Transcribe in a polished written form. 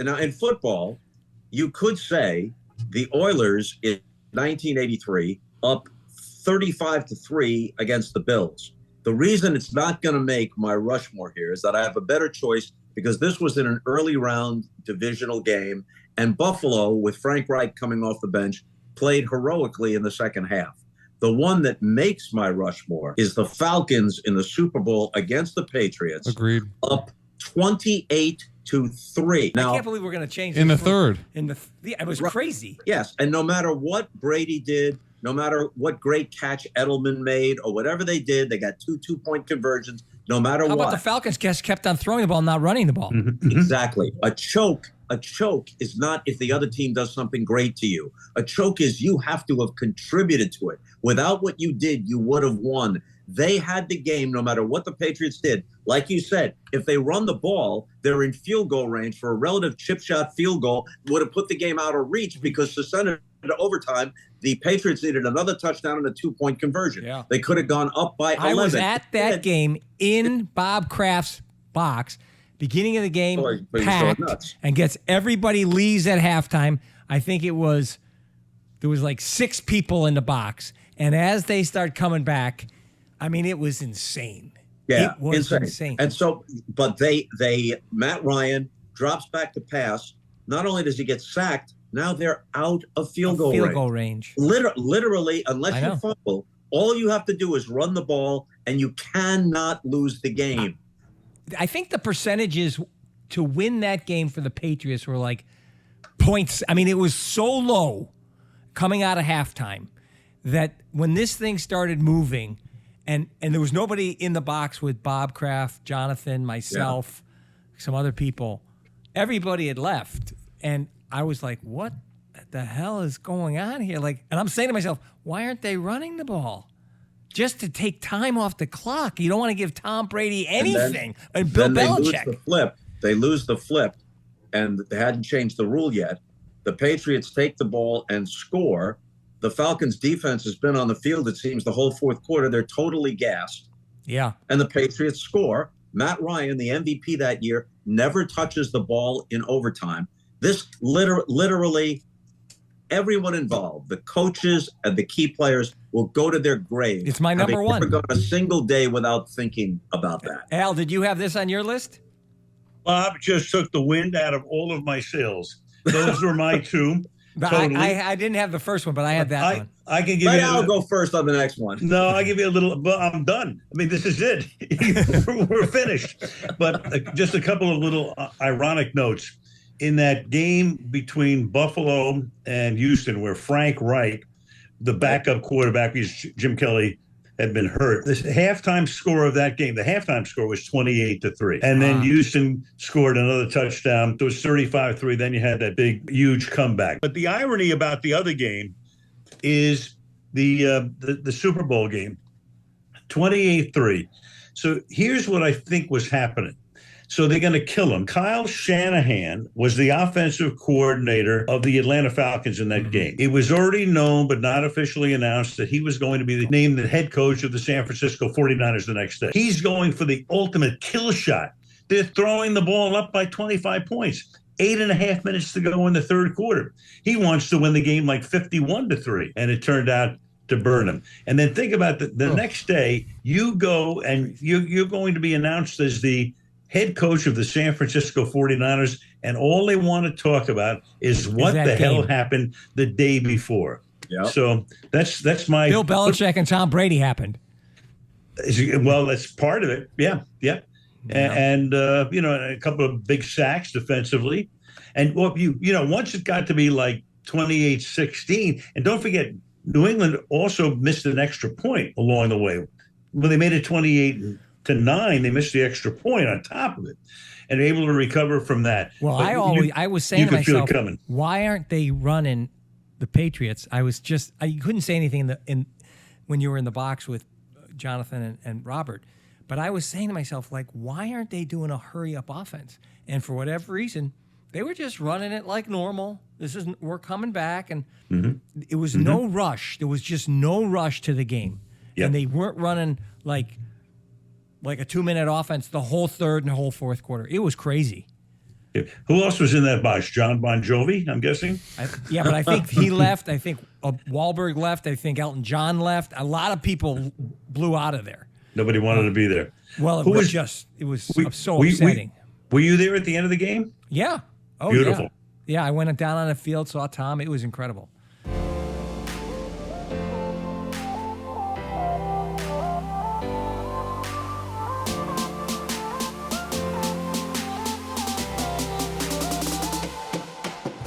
Now, in football, you could say the Oilers in 1983 up 35-3 against the Bills. The reason it's not going to make my Rushmore here is that I have a better choice because this was in an early round divisional game, and Buffalo, with Frank Reich coming off the bench, played heroically in the second half. The one that makes my Rushmore is the Falcons in the Super Bowl against the Patriots. Agreed. Up 28-3. Now, I can't believe we're going to change in the third. It was crazy. Yes, and no matter what Brady did, no matter what great catch Edelman made or whatever they did, they got two two-point conversions. No matter what. How about the Falcons kept on throwing the ball, not running the ball? Exactly. A choke is not if the other team does something great to you. A choke is you have to have contributed to it. Without what you did, you would have won. They had the game no matter what the Patriots did. Like you said, if they run the ball, they're in field goal range for a relative chip shot field goal, would have put the game out of reach because to send it to overtime, the Patriots needed another touchdown and a two-point conversion. Yeah. They could have gone up by 11. I was at that game in Bob Kraft's box, beginning of the game, packed, and gets everybody leaves at halftime. I think there was like 6 people in the box. And as they start coming back, I mean, it was insane. Yeah, it was insane. And so, but Matt Ryan drops back to pass. Not only does he get sacked, now they're out of field goal range. Literally, unless you fumble, all you have to do is run the ball, and you cannot lose the game. I think the percentages to win that game for the Patriots were like points. I mean, it was so low coming out of halftime that when this thing started moving, and there was nobody in the box with Bob Kraft, Jonathan, myself, some other people, everybody had left. And I was like, what the hell is going on here? Like, and I'm saying to myself, why aren't they running the ball? Just to take time off the clock. You don't want to give Tom Brady anything. And Bill Belichick. They lose the flip, and they hadn't changed the rule yet. The Patriots take the ball and score. The Falcons' defense has been on the field, it seems, the whole fourth quarter. They're totally gassed. Yeah. And the Patriots score. Matt Ryan, the MVP that year, never touches the ball in overtime. This literally everyone involved, the coaches and the key players, will go to their grave. It's my number one. Never gone a single day without thinking about that. Al, did you have this on your list? Bob just took the wind out of all of my sails. Those were my two. Totally. I didn't have the first one, but I had that one. I can give you. I'll go first on the next one. No, I'll give you a little. But I'm done. I mean, this is it. We're finished. But just a couple of little ironic notes. In that game between Buffalo and Houston, where Frank Reich, the backup quarterback, because Jim Kelly had been hurt, the halftime score of that game, the halftime score was 28-3. And then Houston scored another touchdown. It was 35-3. Then you had that big, huge comeback. But the irony about the other game is the Super Bowl game, 28-3. So here's what I think was happening. So they're going to kill him. Kyle Shanahan was the offensive coordinator of the Atlanta Falcons in that game. It was already known, but not officially announced, that he was going to be named the head coach of the San Francisco 49ers the next day. He's going for the ultimate kill shot. They're throwing the ball up by 25 points. 8.5 minutes to go in the third quarter. He wants to win the game like 51-3, and it turned out to burn him. And then think about the next day, you go and you're going to be announced as the head coach of the San Francisco 49ers, and all they want to talk about is what the hell happened the day before. Yep. So that's my... Bill Belichick and Tom Brady happened. Well, that's part of it. Yeah. And a couple of big sacks defensively. And once it got to be like 28-16, and don't forget, New England also missed an extra point along the way. When they made it 28-9, they missed the extra point on top of it, and able to recover from that. Well, I was saying to myself, why aren't they running the Patriots? I couldn't say anything when you were in the box with Jonathan and Robert, but I was saying to myself, like, why aren't they doing a hurry up offense? And for whatever reason, they were just running it like normal. We're coming back, and it was no rush. There was just no rush to the game, and they weren't running like a 2-minute offense the whole third and the whole fourth quarter. It was crazy. Who else was in that box? John Bon Jovi, I'm guessing. Yeah, but I think he left. I think Wahlberg left. I think Elton John left. A lot of people blew out of there. Nobody wanted to be there. Well, it was so upsetting. Were you there at the end of the game? Yeah. Oh, beautiful. Yeah, I went down on the field, saw Tom. It was incredible.